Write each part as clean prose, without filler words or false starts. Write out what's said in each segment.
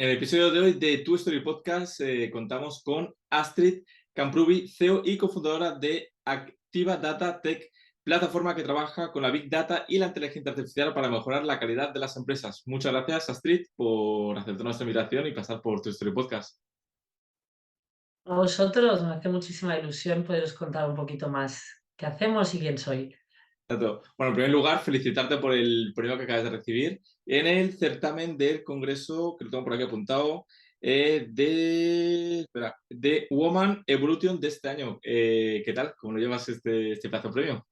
En el episodio de hoy de Tu Story Podcast contamos con Astrid Kamprubi, CEO y cofundadora de Activa Data Tech, plataforma que trabaja con la Big Data y la inteligencia artificial para mejorar la calidad de las empresas. Muchas gracias, Astrid, por aceptar nuestra invitación y pasar por Tu Story Podcast. A vosotros me hace muchísima ilusión poderos contar un poquito más qué hacemos y quién soy. Bueno, en primer lugar, felicitarte por el premio que acabas de recibir en el certamen del Congreso, que lo tengo por aquí apuntado, de Woman Evolution de este año. ¿Qué tal? ¿Cómo lo llevas este pedazo de premio?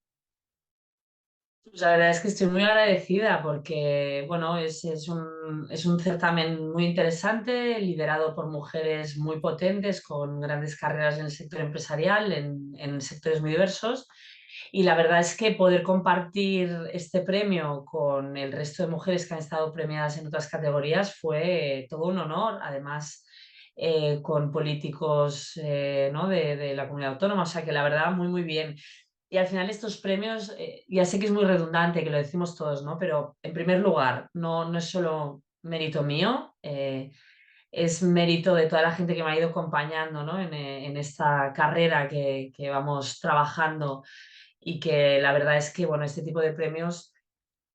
Pues la verdad es que estoy muy agradecida porque, bueno, es un certamen muy interesante, liderado por mujeres muy potentes con grandes carreras en el sector empresarial, en sectores muy diversos. Y la verdad es que poder compartir este premio con el resto de mujeres que han estado premiadas en otras categorías fue todo un honor. Además, con políticos ¿no? de la comunidad autónoma, o sea que la verdad muy, muy bien. Y al final estos premios, ya sé que es muy redundante, que lo decimos todos, ¿no? Pero en primer lugar, no es solo mérito mío, es mérito de toda la gente que me ha ido acompañando, ¿no? en esta carrera que vamos trabajando y que la verdad es que, bueno, este tipo de premios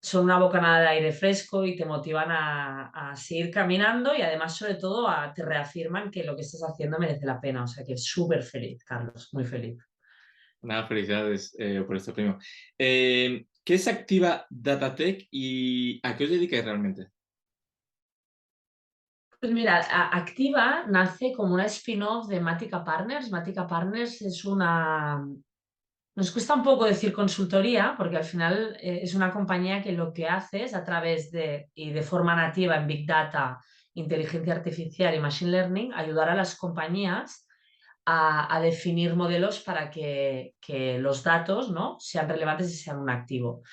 son una bocanada de aire fresco y te motivan a seguir caminando y además, sobre todo, te reafirman que lo que estás haciendo merece la pena. O sea que súper feliz, Carlos, muy feliz. Nada, felicidades por este premio. ¿Qué es Activa Data Tech y a qué os dedicáis realmente? Pues mira, Activa nace como una spin-off de Matica Partners. Matica Partners es una... Nos cuesta un poco decir consultoría, porque al final es una compañía que lo que hace es a través de, y de forma nativa en Big Data, inteligencia artificial y Machine Learning, ayudar a las compañías a definir modelos para que los datos, ¿no? sean relevantes y sean un activo.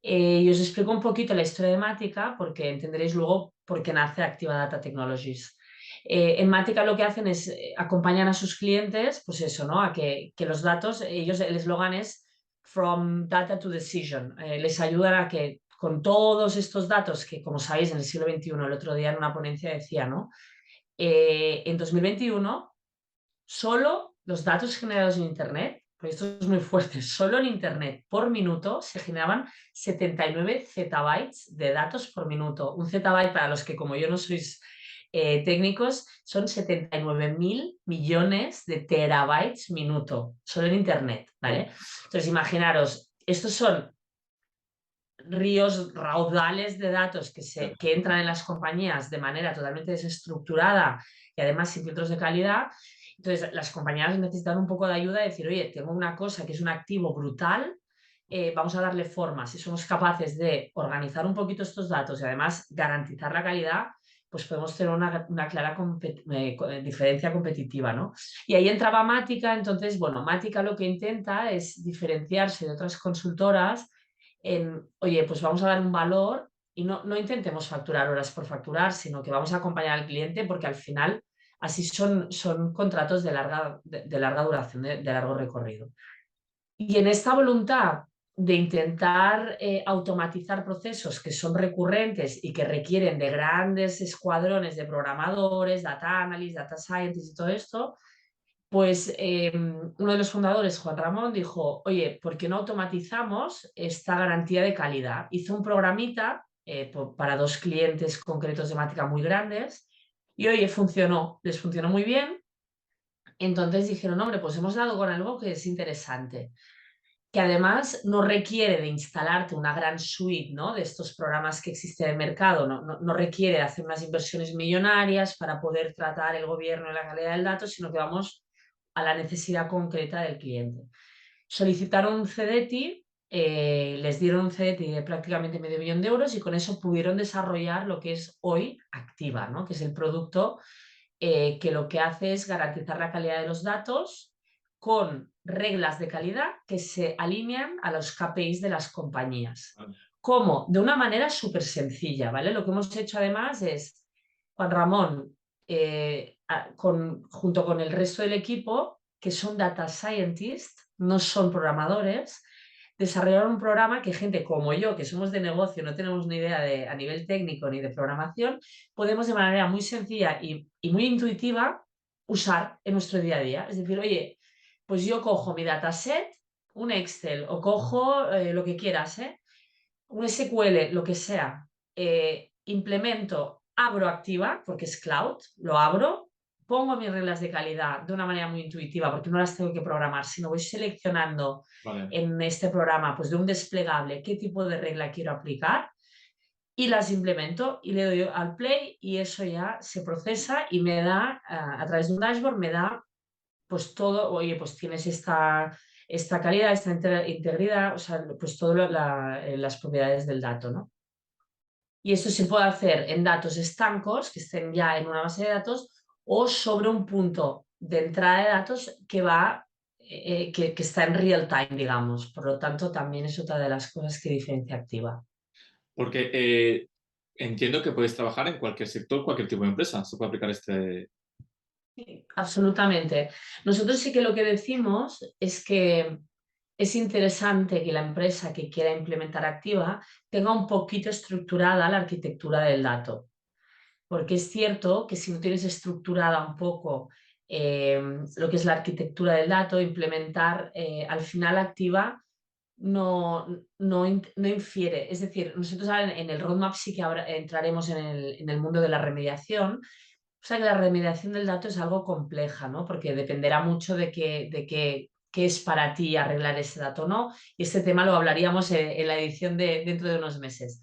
Y os explico un poquito la historia de Mática porque entenderéis luego por qué nace Activa Data Technologies. En Mática lo que hacen es acompañan a sus clientes, pues eso, ¿no? A que los datos, ellos, el eslogan es From Data to Decision. Les ayudan a que con todos estos datos que, como sabéis, en el siglo XXI, el otro día en una ponencia decía, ¿no? En 2021 solo los datos generados en Internet, pues esto es muy fuerte, solo en Internet por minuto se generaban 79 zettabytes de datos por minuto. Un zettabyte, para los que como yo no sois técnicos, son 79.000 millones de terabytes minuto, solo en Internet, ¿vale? Entonces, imaginaros, estos son ríos, raudales de datos que entran en las compañías de manera totalmente desestructurada y además sin filtros de calidad. Entonces, las compañías necesitan un poco de ayuda de decir, oye, tengo una cosa que es un activo brutal, vamos a darle forma. Si somos capaces de organizar un poquito estos datos y además garantizar la calidad, pues podemos tener una clara diferencia competitiva, ¿no? Y ahí entraba Mática. Entonces, bueno, Mática lo que intenta es diferenciarse de otras consultoras en, oye, pues vamos a dar un valor y no intentemos facturar horas por facturar, sino que vamos a acompañar al cliente porque al final así son contratos de larga duración, de largo recorrido. Y en esta voluntad de intentar automatizar procesos que son recurrentes y que requieren de grandes escuadrones de programadores, data analysts, data scientists y todo esto, pues uno de los fundadores, Juan Ramón, dijo, oye, ¿por qué no automatizamos esta garantía de calidad? Hizo un programita para dos clientes concretos de Mática muy grandes y, oye, funcionó, les funcionó muy bien. Entonces dijeron, hombre, pues hemos dado con algo que es interesante, que además no requiere de instalarte una gran suite, ¿no? de estos programas que existen en el mercado, no requiere hacer unas inversiones millonarias para poder tratar el gobierno y la calidad del dato, sino que vamos a la necesidad concreta del cliente. Solicitaron un CDTI, les dieron un CDTI de prácticamente $500.000 y con eso pudieron desarrollar lo que es hoy Activa, ¿no? que es el producto que lo que hace es garantizar la calidad de los datos con reglas de calidad que se alinean a los KPIs de las compañías. Vale. ¿Cómo? De una manera súper sencilla, ¿vale? Lo que hemos hecho además es, Juan Ramón, junto con el resto del equipo, que son data scientists, no son programadores, desarrollar un programa que gente como yo, que somos de negocio, no tenemos ni idea de, a nivel técnico ni de programación, podemos de manera muy sencilla y muy intuitiva usar en nuestro día a día. Es decir, oye, pues yo cojo mi dataset, un Excel o cojo lo que quieras, un SQL, lo que sea, implemento, abro Activa, porque es cloud, lo abro, pongo mis reglas de calidad de una manera muy intuitiva, porque no las tengo que programar, sino voy seleccionando Vale. en este programa, pues de un desplegable, qué tipo de regla quiero aplicar y las implemento y le doy al play y eso ya se procesa y me da, a través de un dashboard, me da pues todo, oye, pues tienes esta calidad, esta integridad, o sea, pues todas las propiedades del dato, ¿no? Y esto se puede hacer en datos estancos que estén ya en una base de datos o sobre un punto de entrada de datos que va, que está en real time, digamos. Por lo tanto, también es otra de las cosas que diferencia Activa. Porque entiendo que puedes trabajar en cualquier sector, cualquier tipo de empresa. Se puede aplicar este... Sí, absolutamente. Nosotros sí que lo que decimos es que es interesante que la empresa que quiera implementar Activa tenga un poquito estructurada la arquitectura del dato, porque es cierto que si no tienes estructurada un poco lo que es la arquitectura del dato, implementar al final Activa no infiere. Es decir, nosotros ahora en el roadmap sí que ahora entraremos en el mundo de la remediación. O sea que la remediación del dato es algo compleja, ¿no? Porque dependerá mucho qué es para ti arreglar ese dato o no. Y este tema lo hablaríamos en la edición de dentro de unos meses.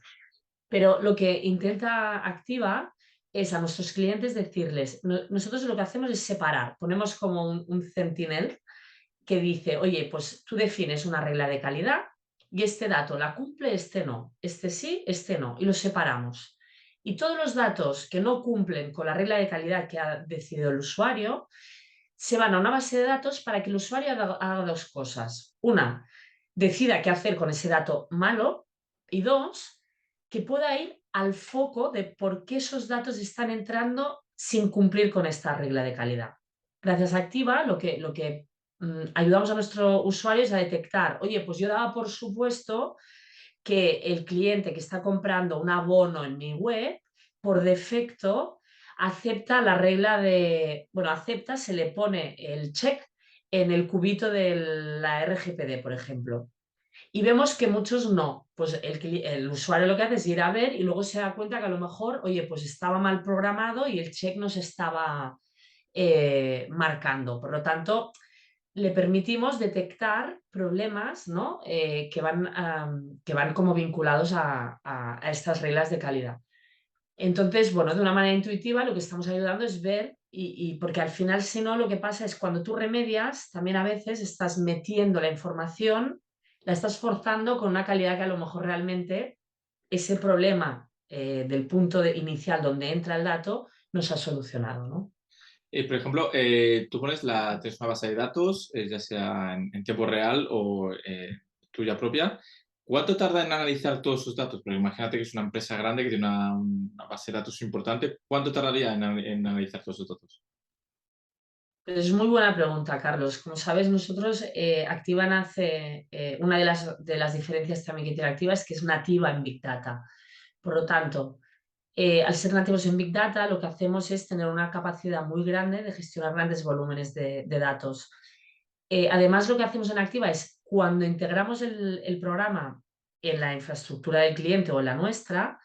Pero lo que intenta Activa es a nuestros clientes decirles, nosotros lo que hacemos es separar, ponemos como un sentinel que dice, oye, pues tú defines una regla de calidad y este dato la cumple, este no, este sí, este no, y lo separamos. Y todos los datos que no cumplen con la regla de calidad que ha decidido el usuario se van a una base de datos para que el usuario haga dos cosas. Una, decida qué hacer con ese dato malo y dos, que pueda ir al foco de por qué esos datos están entrando sin cumplir con esta regla de calidad. Gracias a Activa, lo que ayudamos a nuestros usuarios a detectar, oye, pues yo daba por supuesto que el cliente que está comprando un abono en mi web, por defecto, acepta la regla de, bueno, acepta, se le pone el check en el cubito de la RGPD, por ejemplo. Y vemos que muchos no. Pues el usuario lo que hace es ir a ver y luego se da cuenta que a lo mejor, oye, pues estaba mal programado y el check no se estaba marcando. Por lo tanto, le permitimos detectar problemas, ¿no? Que van como vinculados a estas reglas de calidad. Entonces, bueno, de una manera intuitiva lo que estamos ayudando es ver, porque al final, si no, lo que pasa es cuando tú remedias, también a veces estás metiendo la información, la estás forzando con una calidad que a lo mejor realmente ese problema del punto inicial donde entra el dato no se ha solucionado, ¿no? por ejemplo, tú tienes una base de datos, ya sea en tiempo real o tuya propia. ¿Cuánto tarda en analizar todos sus datos? Porque imagínate que es una empresa grande que tiene una base de datos importante. ¿Cuánto tardaría en analizar todos sus datos? Es muy buena pregunta, Carlos. Como sabes, nosotros Activa nace, una de las diferencias también que tiene Activa es que es nativa en Big Data. Por lo tanto, al ser nativos en Big Data, lo que hacemos es tener una capacidad muy grande de gestionar grandes volúmenes de datos. Además, lo que hacemos en Activa es cuando integramos el programa en la infraestructura del cliente o en la nuestra,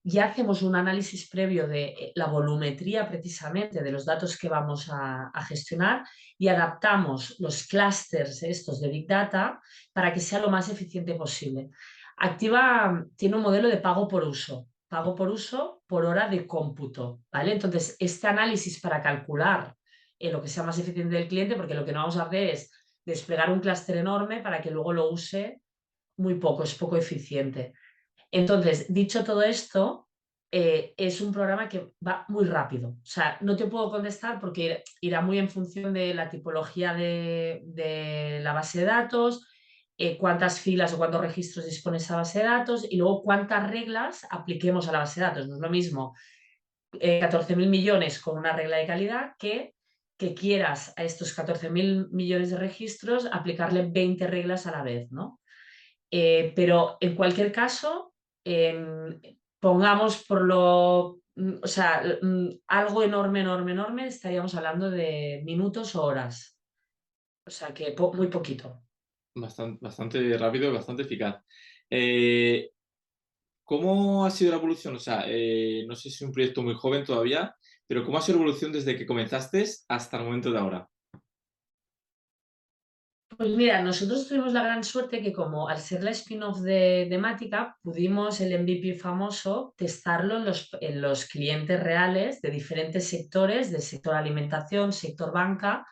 ya hacemos un análisis previo de la volumetría precisamente de los datos que vamos a gestionar y adaptamos los clústeres estos de Big Data para que sea lo más eficiente posible. Activa tiene un modelo de pago por uso por hora de cómputo, ¿vale? Entonces, este análisis para calcular lo que sea más eficiente del cliente, porque lo que no vamos a hacer es desplegar un clúster enorme para que luego lo use muy poco, es poco eficiente. Entonces, dicho todo esto, es un programa que va muy rápido. O sea, no te puedo contestar porque irá muy en función de la tipología de la base de datos, cuántas filas o cuántos registros dispone esa base de datos y luego cuántas reglas apliquemos a la base de datos. No es lo mismo 14.000 millones con una regla de calidad que quieras a estos 14.000 millones de registros aplicarle 20 reglas a la vez, ¿no? Pero en cualquier caso, pongamos por lo, o sea, algo enorme, enorme, enorme, estaríamos hablando de minutos o horas. O sea que muy poquito. Bastante rápido y bastante eficaz. Eh, ¿Cómo ha sido la evolución? O sea, no sé si es un proyecto muy joven todavía, pero ¿cómo ha sido la evolución desde que comenzaste hasta el momento de ahora? Pues mira, nosotros tuvimos la gran suerte que como al ser la spin-off de Mática, pudimos el MVP famoso testarlo en los clientes reales de diferentes sectores, del sector alimentación, sector banca,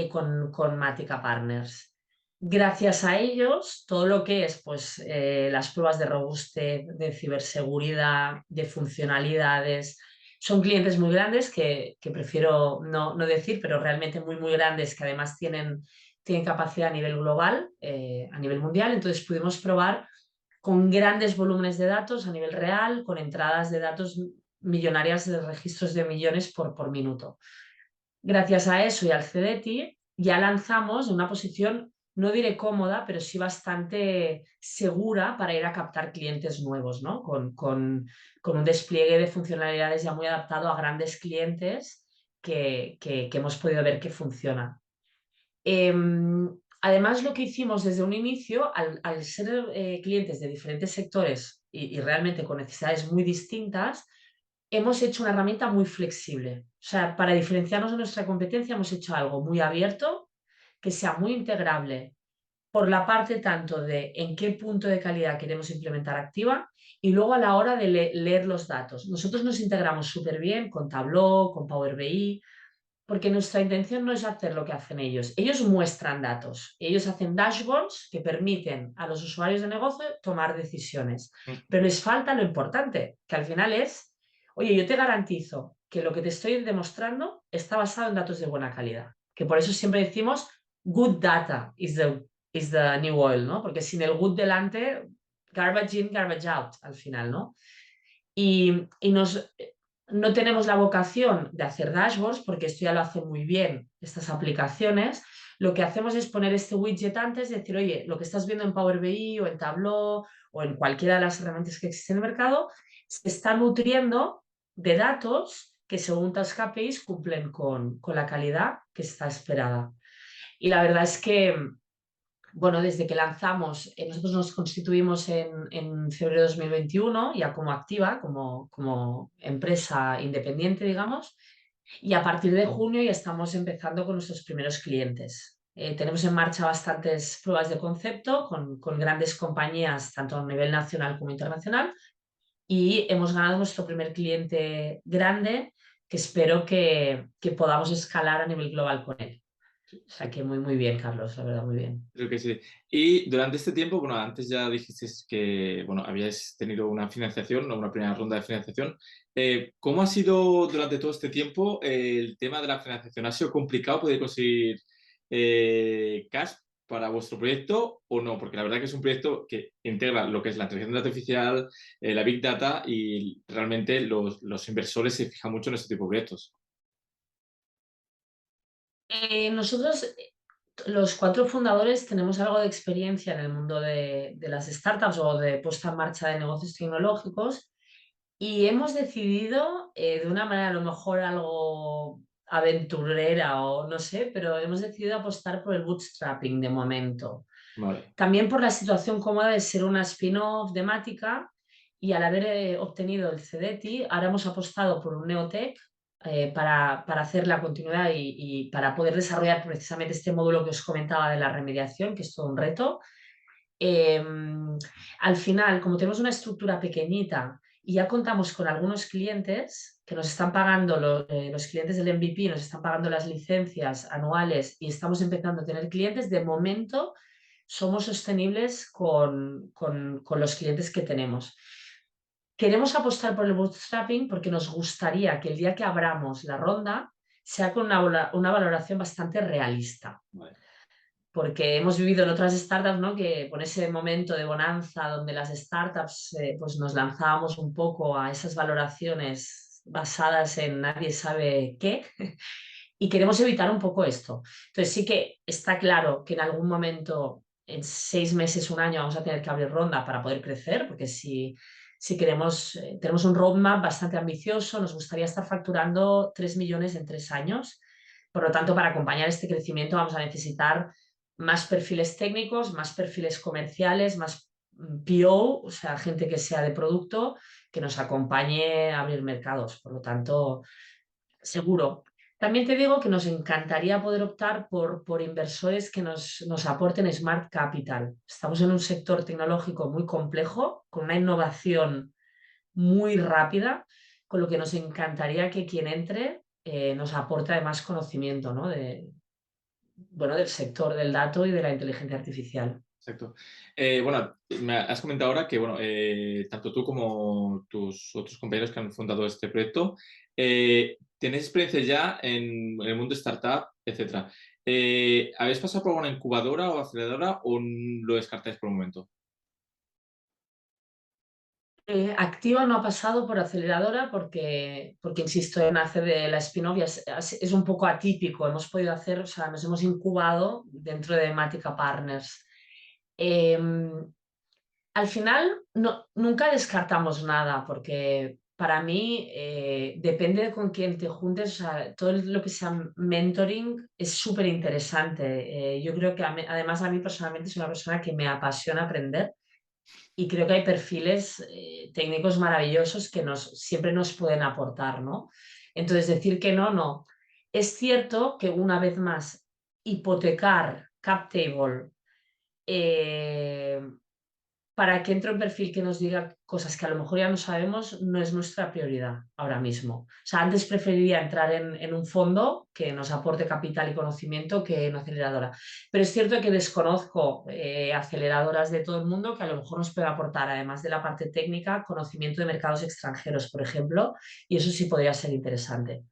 con Mática Partners. Gracias a ellos, todo lo que es pues, las pruebas de robustez, de ciberseguridad, de funcionalidades, son clientes muy grandes que prefiero no decir, pero realmente muy, muy grandes, que además tienen capacidad a nivel global, a nivel mundial. Entonces pudimos probar con grandes volúmenes de datos a nivel real, con entradas de datos millonarias de registros de millones por minuto. Gracias a eso y al CDT ya lanzamos en una posición, no diré cómoda, pero sí bastante segura para ir a captar clientes nuevos, ¿no? Con un despliegue de funcionalidades ya muy adaptado a grandes clientes que hemos podido ver que funciona. Además, lo que hicimos desde un inicio, al ser clientes de diferentes sectores y realmente con necesidades muy distintas, hemos hecho una herramienta muy flexible. O sea, para diferenciarnos de nuestra competencia, hemos hecho algo muy abierto, que sea muy integrable por la parte tanto de en qué punto de calidad queremos implementar Activa y luego a la hora de leer los datos. Nosotros nos integramos súper bien con Tableau, con Power BI, porque nuestra intención no es hacer lo que hacen ellos. Ellos muestran datos, ellos hacen dashboards que permiten a los usuarios de negocio tomar decisiones, pero les falta lo importante, que al final es, oye, yo te garantizo que lo que te estoy demostrando está basado en datos de buena calidad, que por eso siempre decimos good data is the new oil, ¿no? Porque sin el good delante, garbage in, garbage out al final, ¿no? Y no tenemos la vocación de hacer dashboards, porque esto ya lo hacen muy bien estas aplicaciones. Lo que hacemos es poner este widget antes, decir, oye, lo que estás viendo en Power BI o en Tableau o en cualquiera de las herramientas que existen en el mercado, se está nutriendo de datos que según tus KPIs cumplen con la calidad que está esperada. Y la verdad es que bueno, desde que lanzamos, nosotros nos constituimos en febrero de 2021, ya como activa, como empresa independiente, digamos, y a partir de junio ya estamos empezando con nuestros primeros clientes. Tenemos en marcha bastantes pruebas de concepto con grandes compañías, tanto a nivel nacional como internacional, y hemos ganado nuestro primer cliente grande que espero que podamos escalar a nivel global con él. O sea que muy, muy bien, Carlos, la verdad, muy bien. Creo que sí. Y durante este tiempo, bueno, antes ya dijiste que, bueno, habíais tenido una financiación, ¿no? Una primera ronda de financiación. ¿Cómo ha sido durante todo este tiempo el tema de la financiación? ¿Ha sido complicado poder conseguir cash para vuestro proyecto o no? Porque la verdad que es un proyecto que integra lo que es la inteligencia artificial, la Big Data y realmente los inversores se fijan mucho en este tipo de proyectos. Nosotros, los cuatro fundadores, tenemos algo de experiencia en el mundo de las startups o de puesta en marcha de negocios tecnológicos y hemos decidido, de una manera a lo mejor algo aventurera o no sé, pero hemos decidido apostar por el bootstrapping de momento. Vale. También por la situación cómoda de ser una spin-off de Mática y al haber obtenido el CDT, ahora hemos apostado por un Neotech para hacer la continuidad y para poder desarrollar precisamente este módulo que os comentaba de la remediación, que es todo un reto. Eh, Al final, como tenemos una estructura pequeñita y ya contamos con algunos clientes que nos están pagando, los clientes del MVP nos están pagando las licencias anuales y estamos empezando a tener clientes, de momento somos sostenibles con los clientes que tenemos. Queremos apostar por el bootstrapping porque nos gustaría que el día que abramos la ronda sea con una valoración bastante realista, Vale. porque hemos vivido en otras startups, ¿no? Que con ese momento de bonanza donde las startups pues nos lanzábamos un poco a esas valoraciones basadas en nadie sabe qué, y queremos evitar un poco esto. Entonces sí que está claro que en algún momento en 6 meses, un año, vamos a tener que abrir ronda para poder crecer, porque si queremos, tenemos un roadmap bastante ambicioso, nos gustaría estar facturando 3 millones en 3 años. Por lo tanto, para acompañar este crecimiento vamos a necesitar más perfiles técnicos, más perfiles comerciales, más PO, o sea, gente que sea de producto, que nos acompañe a abrir mercados. Por lo tanto, seguro. También te digo que nos encantaría poder optar por inversores que nos aporten Smart Capital. Estamos en un sector tecnológico muy complejo, con una innovación muy rápida, con lo que nos encantaría que quien entre nos aporte además conocimiento, ¿no? Bueno, del sector del dato y de la inteligencia artificial. Exacto. Bueno, me has comentado ahora que, bueno, tanto tú como tus otros compañeros que han fundado este proyecto, tenéis experiencia ya en el mundo startup, etcétera. ¿Habéis pasado por alguna incubadora o aceleradora o lo descartáis por el momento? Activa no ha pasado por aceleradora porque insisto, en hacer de la spin-off es un poco atípico. Hemos podido hacer, o sea, nos hemos incubado dentro de Matica Partners. Al final, nunca descartamos nada, porque para mí depende de con quién te juntes. O sea, todo lo que sea mentoring es súper interesante. Yo creo que además a mí personalmente soy una persona que me apasiona aprender y creo que hay perfiles técnicos maravillosos que siempre nos pueden aportar, ¿no? Entonces, decir que no, no. Es cierto que una vez más, hipotecar CapTable eh, para que entre un perfil que nos diga cosas que a lo mejor ya no sabemos, no es nuestra prioridad ahora mismo. O sea, antes preferiría entrar en un fondo que nos aporte capital y conocimiento que en una aceleradora. Pero es cierto que desconozco aceleradoras de todo el mundo que a lo mejor nos pueden aportar, además de la parte técnica, conocimiento de mercados extranjeros, por ejemplo, y eso sí podría ser interesante.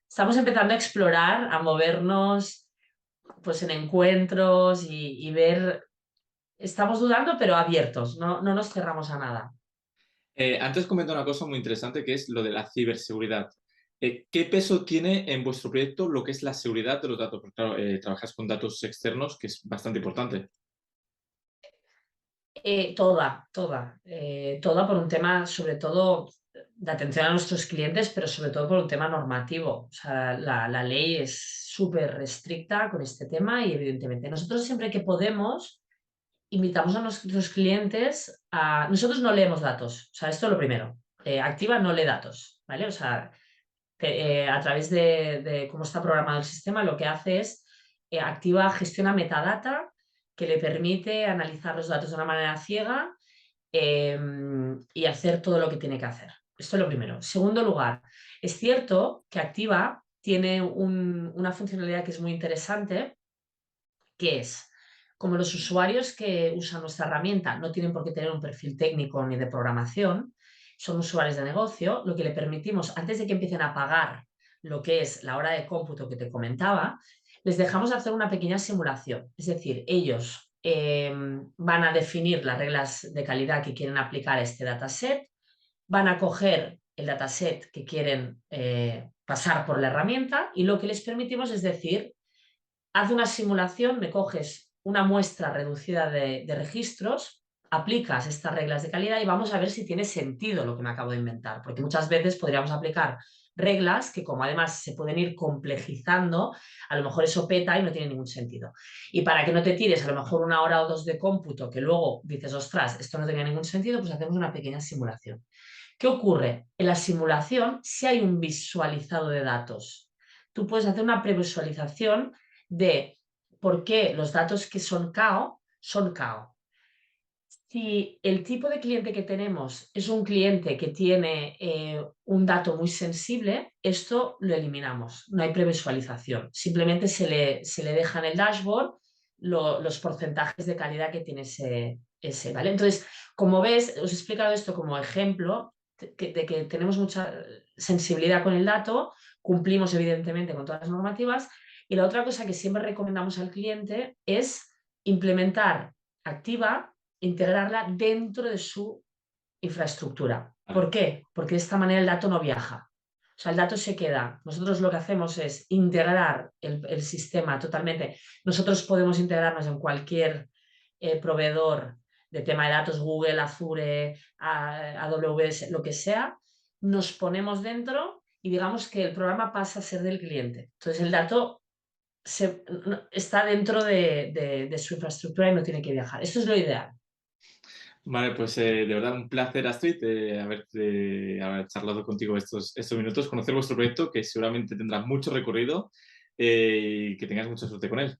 Estamos empezando a explorar, a movernos pues en encuentros y ver. Estamos dudando, pero abiertos, no nos cerramos a nada. Antes comentado una cosa muy interesante que es lo de la ciberseguridad. ¿Qué peso tiene en vuestro proyecto lo que es la seguridad de los datos? Porque claro, trabajas con datos externos, que es bastante importante. Toda por un tema, sobre todo, de atención a nuestros clientes, pero sobre todo por un tema normativo. O sea, la ley es súper estricta con este tema y evidentemente nosotros siempre que podemos invitamos a nuestros clientes a. Nosotros no leemos datos, o sea, esto es lo primero. Activa no lee datos, ¿vale? O sea, a través de cómo está programado el sistema, lo que hace es activa, gestiona metadata que le permite analizar los datos de una manera ciega y hacer todo lo que tiene que hacer. Esto es lo primero. Segundo lugar, es cierto que Activa tiene una funcionalidad que es muy interesante, que es, como los usuarios que usan nuestra herramienta no tienen por qué tener un perfil técnico ni de programación, son usuarios de negocio, lo que le permitimos, antes de que empiecen a pagar lo que es la hora de cómputo que te comentaba, les dejamos hacer una pequeña simulación. Es decir, ellos van a definir las reglas de calidad que quieren aplicar a este dataset, van a coger el dataset que quieren pasar por la herramienta y lo que les permitimos es decir, haz una simulación, me coges una muestra reducida de registros, aplicas estas reglas de calidad y vamos a ver si tiene sentido lo que me acabo de inventar, porque muchas veces podríamos aplicar reglas que como además se pueden ir complejizando, a lo mejor eso peta y no tiene ningún sentido. Y para que no te tires a lo mejor 1 hora o 2 de cómputo que luego dices, ostras, esto no tenía ningún sentido, pues hacemos una pequeña simulación. ¿Qué ocurre? En la simulación, si hay un visualizado de datos, tú puedes hacer una previsualización de por qué los datos que son KO son KO. Si el tipo de cliente que tenemos es un cliente que tiene un dato muy sensible, esto lo eliminamos, no hay previsualización. Simplemente se le deja en el dashboard los porcentajes de calidad que tiene ese, ¿vale? Entonces, como ves, os he explicado esto como ejemplo de que tenemos mucha sensibilidad con el dato, cumplimos evidentemente con todas las normativas y la otra cosa que siempre recomendamos al cliente es implementar Activa, integrarla dentro de su infraestructura. Vale. ¿Por qué? Porque de esta manera el dato no viaja. O sea, el dato se queda. Nosotros lo que hacemos es integrar el sistema totalmente. Nosotros podemos integrarnos en cualquier proveedor de tema de datos, Google, Azure, AWS, lo que sea, nos ponemos dentro y digamos que el programa pasa a ser del cliente. Entonces el dato está dentro de su infraestructura y no tiene que viajar. Esto es lo ideal. Vale, pues de verdad un placer, Astrid, haber charlado contigo estos minutos, conocer vuestro proyecto, que seguramente tendrá mucho recorrido y que tengáis mucha suerte con él.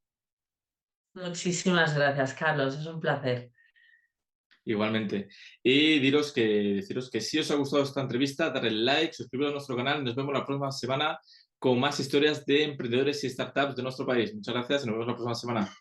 Muchísimas gracias, Carlos. Es un placer. Igualmente. Y deciros que si os ha gustado esta entrevista, darle like, suscribiros a nuestro canal. Nos vemos la próxima semana con más historias de emprendedores y startups de nuestro país. Muchas gracias y nos vemos la próxima semana.